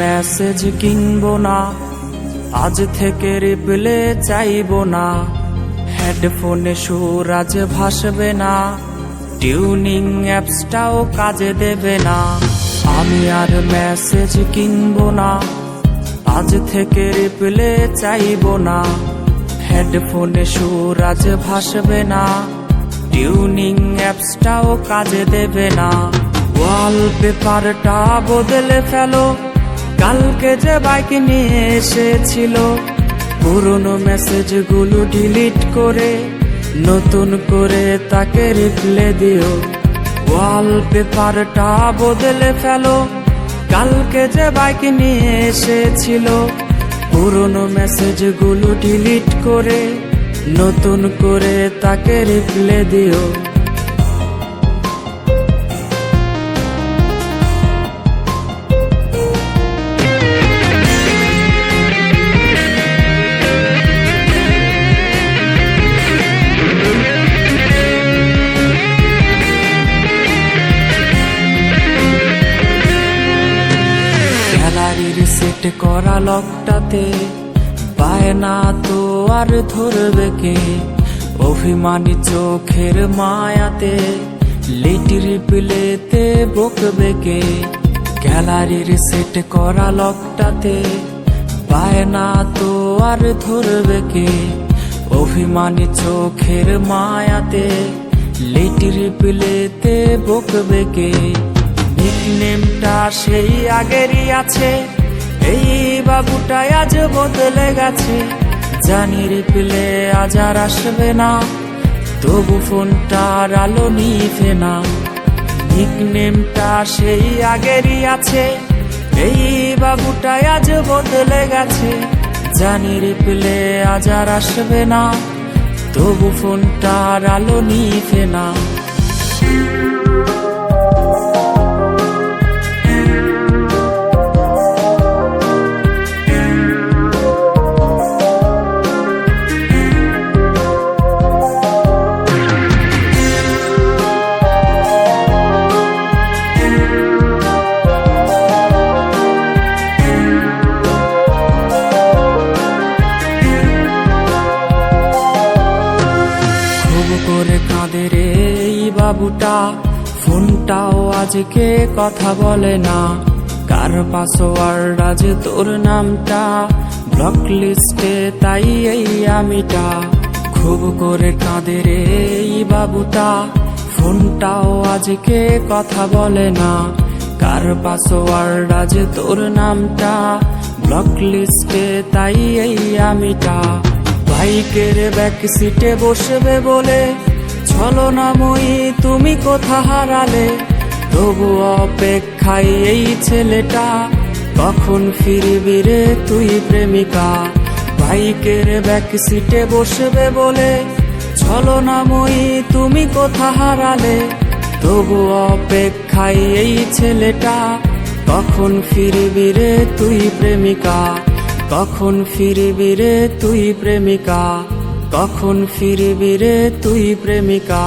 Message কিনবো না, আজ থেকে রিপ্লে চাইবো না। হেডফোনে সুর আজ ভাসবে না, টিউনিং অ্যাপসটাও কাজে দেবে না। আমি আর মেসেজ কিনবো না, আজ থেকে রিপ্লে চাইবো না। হেডফোনে সুর আজ ভাসবে না, টিউনিং অ্যাপসটাও কাজে দেবে না। ওয়ালপেপারটা বদলে ফেলো, কালকে যে বাইক নিয়ে এসেছিল। পুরনো মেসেজগুলো ডিলিট করে নতুন করে তাকে রিপ্লে দিও। ওয়ালপেপারটা বদলে ফেলো, কালকে যে বাইক নিয়ে এসেছিল। পুরনো মেসেজগুলো ডিলিট করে নতুন করে তাকে রিপ্লে দিও। গ্যালারির সেট করা লকটাতে বায়না তো আর ধরবে কে? অভিমানী চোখের মায়াতে লেট রিপ্লেতে বকবে কে? গ্যালারির সেট করা লকটাতে বায়না তো আর ধরবে কে? অভিমানী চোখের মায়াতে লেট রিপ্লেতে বকবে কে? নিকনেমটা সেই আগেরই আছে, এই বাবুটাই আজ বদলে গেছে। জানি রিপ্লে আজ আর আসবে না, তবু ফোনটার আলো নিভে না। নিকনেমটা সেই আগেরই আছে, এই বাবুটাই আজ বদলে গেছে। জানি রিপ্লে আজ আর আসবে না, তবু ফোনটার আলো নিভে না। করে কাঁদে রে এই বাবুটা, ফোনটাও আজকে কথা বলে না। কার পাসওয়ার্ড আজ তোর নামটা, ব্লক লিস্টে তাই এই আমিটা। খুব করে কাঁদে রে এই বাবুটা, ফোনটাও আজকে কথা বলে না। কার পাসওয়ার্ড আজ তোর নামটা, ব্লক লিস্টে তাই এই আমিটা। বাইকের ব্যাক সিটে বসবে বলে ছলনাময়ী তুমি কোথা হারালে? তবু অপেক্ষায় এই ছেলেটা, কখন ফিরবি রে তুই প্রেমিকা? বাইকের ব্যাক সিটে বসবে বলে ছলনাময়ী তুমি কোথা হারালে? তবু অপেক্ষায় এই ছেলেটা, কখন ফিরবি রে তুই প্রেমিকা? কখন ফিরবি রে তুই প্রেমিকা? কখন ফিরবি রে তুই প্রেমিকা?